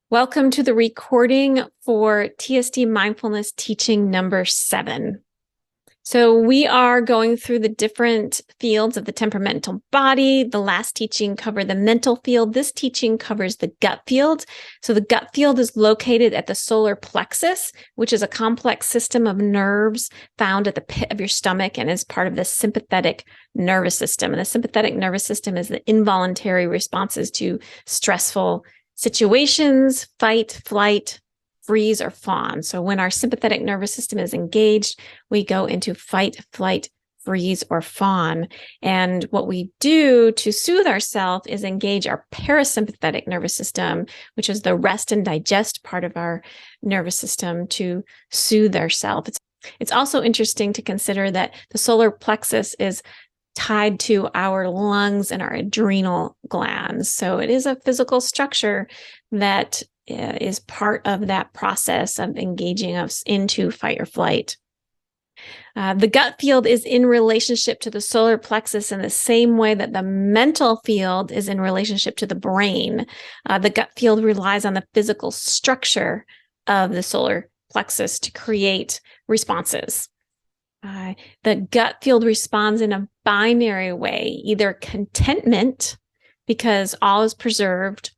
Welcome to the recording for TSD Mindfulness teaching number 7. So we are going through the different fields of the temperamental body. The last teaching covered the mental field. This teaching covers the gut field. So the gut field is located at the solar plexus, which is a complex system of nerves found at the pit of your stomach and is part of the sympathetic nervous system. And the sympathetic nervous system is the involuntary responses to stressful situations, fight, flight, freeze, or fawn. So when our sympathetic nervous system is engaged, we go into fight, flight, freeze, or fawn. And what we do to soothe ourselves is engage our parasympathetic nervous system, which is the rest and digest part of our nervous system, to soothe ourselves. It's also interesting to consider that the solar plexus is tied to our lungs and our adrenal glands. So it is a physical structure that is part of that process of engaging us into fight or flight. The gut field is in relationship to the solar plexus in the same way that the mental field is in relationship to the brain. The gut field relies on the physical structure of the solar plexus to create responses. The gut field responds in a binary way, either contentment because all is preserved,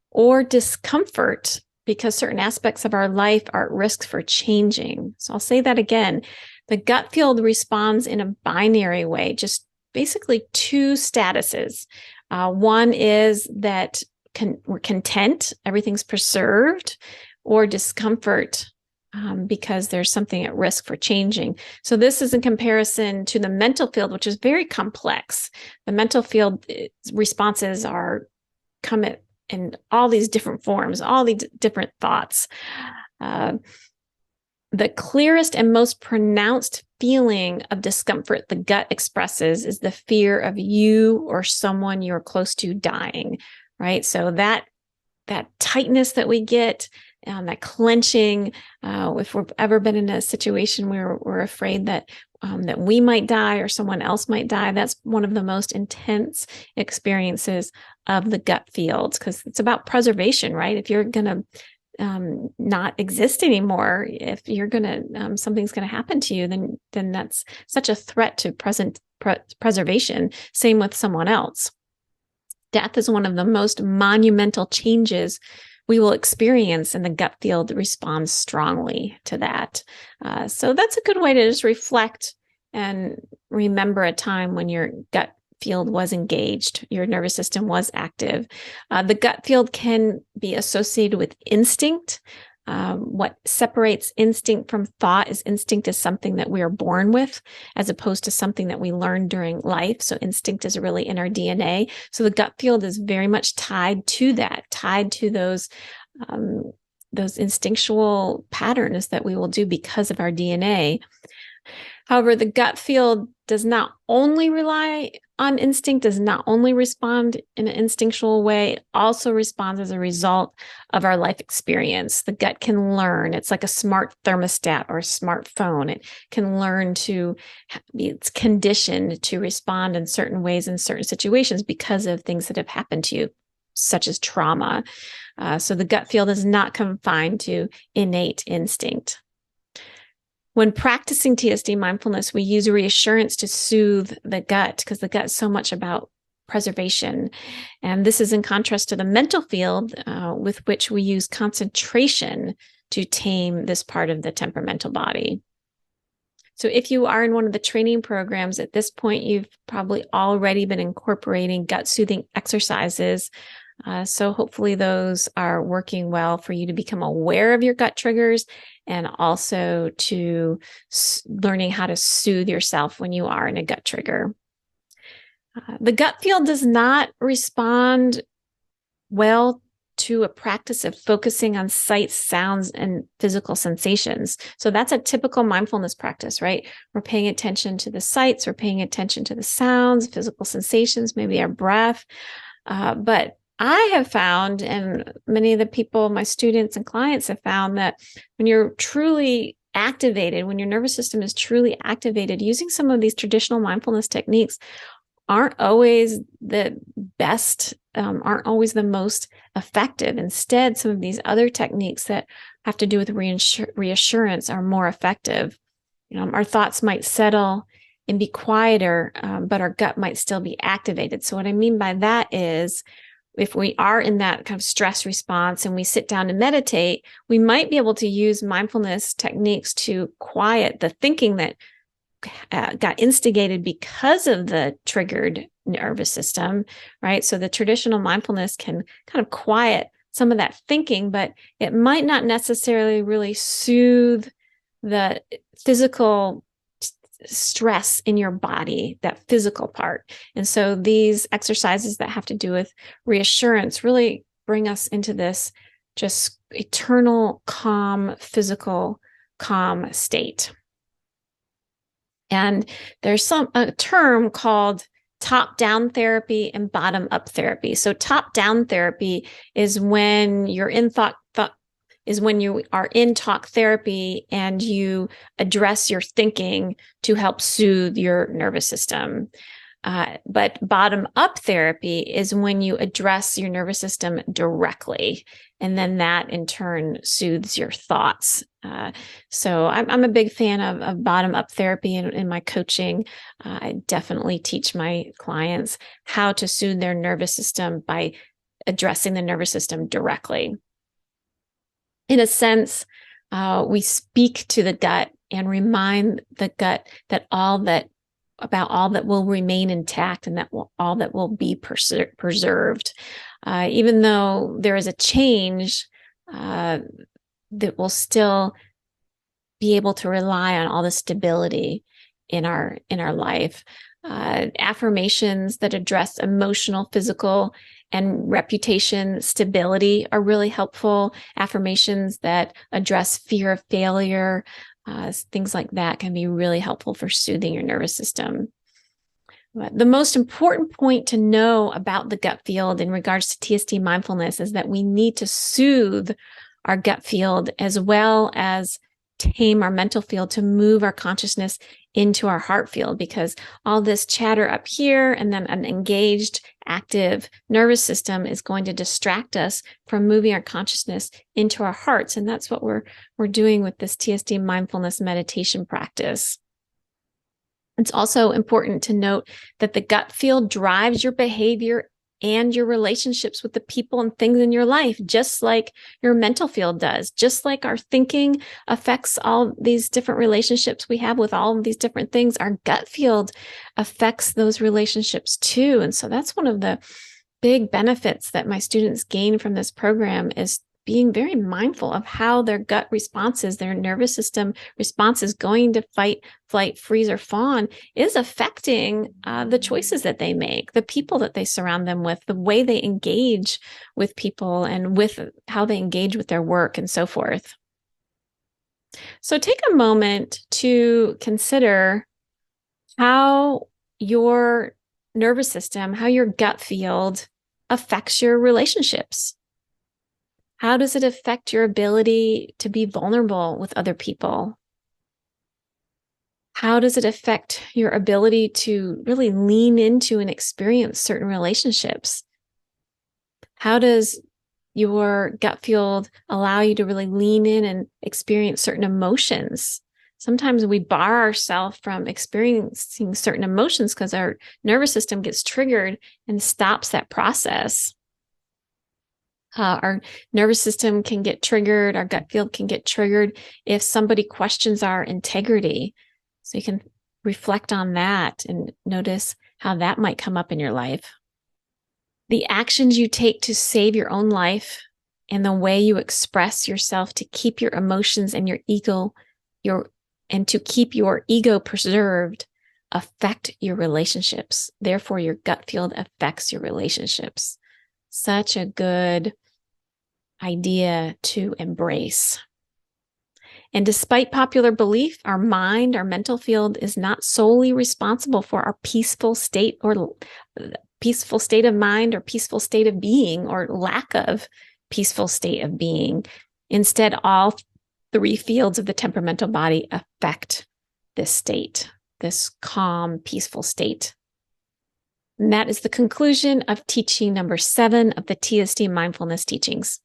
or discomfort because certain aspects of our life are at risk for changing. So I'll say that again. The gut field responds in a binary way, just basically two statuses. One is that we're content, everything's preserved, or discomfort because there's something at risk for changing. So this is in comparison to the mental field, which is very complex. The mental field responses come in all these different forms, all these different thoughts. The clearest and most pronounced feeling of discomfort the gut expresses is the fear of you or someone you're close to dying, right? So that tightness that we get, that clenching, if we've ever been in a situation where we're afraid that we might die or someone else might die, that's one of the most intense experiences of the gut fields, because it's about preservation, right? If you're going to not exist anymore, if you're going to, something's going to happen to you, then that's such a threat to preservation. Same with someone else. Death is one of the most monumental changes we will experience, and the gut field responds strongly to that. So that's a good way to just reflect and remember a time when your gut field was engaged, your nervous system was active. The gut field can be associated with instinct. What separates instinct from thought is instinct is something that we are born with, as opposed to something that we learn during life. So instinct is really in our DNA. So the gut field is very much tied to that, tied to those instinctual patterns that we will do because of our DNA. However, the gut field does not only rely on instinct, does not only respond in an instinctual way, it also responds as a result of our life experience. The gut can learn. It's like a smart thermostat or a smartphone. It can learn it's conditioned to respond in certain ways in certain situations because of things that have happened to you, such as trauma. So the gut field is not confined to innate instinct. When practicing TSD mindfulness, we use reassurance to soothe the gut, because the gut is so much about preservation. And this is in contrast to the mental field, with which we use concentration to tame this part of the temperamental body. So if you are in one of the training programs at this point, you've probably already been incorporating gut soothing exercises. So hopefully those are working well for you to become aware of your gut triggers, and also to learning how to soothe yourself when you are in a gut trigger. The gut field does not respond well to a practice of focusing on sights, sounds, and physical sensations. So that's a typical mindfulness practice, right? We're paying attention to the sights, we're paying attention to the sounds, physical sensations, maybe our breath. But I have found, and many of the people, my students and clients have found, that when you're truly activated, when your nervous system is truly activated, using some of these traditional mindfulness techniques aren't always the best, aren't always the most effective. Instead, some of these other techniques that have to do with reassurance are more effective. Our thoughts might settle and be quieter, but our gut might still be activated. So what I mean by that is, if we are in that kind of stress response and we sit down and meditate, we might be able to use mindfulness techniques to quiet the thinking that got instigated because of the triggered nervous system, right? So the traditional mindfulness can kind of quiet some of that thinking, but it might not necessarily really soothe the physical stress in your body, that physical part. And so these exercises that have to do with reassurance really bring us into this just eternal calm, physical calm state. And there's a term called top-down therapy and bottom-up therapy. So top-down therapy is when you're in when you are in talk therapy and you address your thinking to help soothe your nervous system. But bottom-up therapy is when you address your nervous system directly, and then that in turn soothes your thoughts. So I'm a big fan of bottom-up therapy in my coaching. I definitely teach my clients how to soothe their nervous system by addressing the nervous system directly. In a sense, we speak to the gut and remind the gut that all that will remain intact and all that will be preserved. Even though there is a change, that will still be able to rely on all the stability in our life. Affirmations that address emotional, physical, and reputation stability are really helpful. Affirmations that address fear of failure, things like that can be really helpful for soothing your nervous system. But the most important point to know about the gut field in regards to TSD mindfulness is that we need to soothe our gut field as well as tame our mental field to move our consciousness into our heart field, because all this chatter up here and then an engaged, active nervous system is going to distract us from moving our consciousness into our hearts. And that's what we're doing with this TSD mindfulness meditation practice. It's also important to note that the gut field drives your behavior and your relationships with the people and things in your life, just like your mental field does, just like our thinking affects all these different relationships we have with all of these different things. Our gut field affects those relationships too. And so that's one of the big benefits that my students gain from this program, is being very mindful of how their gut responses, their nervous system responses going to fight, flight, freeze, or fawn is affecting the choices that they make, the people that they surround them with, the way they engage with people, and with how they engage with their work and so forth. So take a moment to consider how your nervous system, how your gut field affects your relationships. How does it affect your ability to be vulnerable with other people? How does it affect your ability to really lean into and experience certain relationships? How does your gut field allow you to really lean in and experience certain emotions? Sometimes we bar ourselves from experiencing certain emotions because our nervous system gets triggered and stops that process. Our nervous system can get triggered, our gut field can get triggered if somebody questions our integrity. So you can reflect on that and notice how that might come up in your life. The actions you take to save your own life and the way you express yourself to keep your emotions and your ego, and to keep your ego preserved, affect your relationships. Therefore, your gut field affects your relationships. Such a good idea to embrace. And despite popular belief, our mind, our mental field is not solely responsible for our peaceful state or peaceful state of mind or peaceful state of being or lack of peaceful state of being. Instead, all three fields of the temperamental body affect this state, this calm, peaceful state. And that is the conclusion of teaching number 7 of the TSD mindfulness teachings.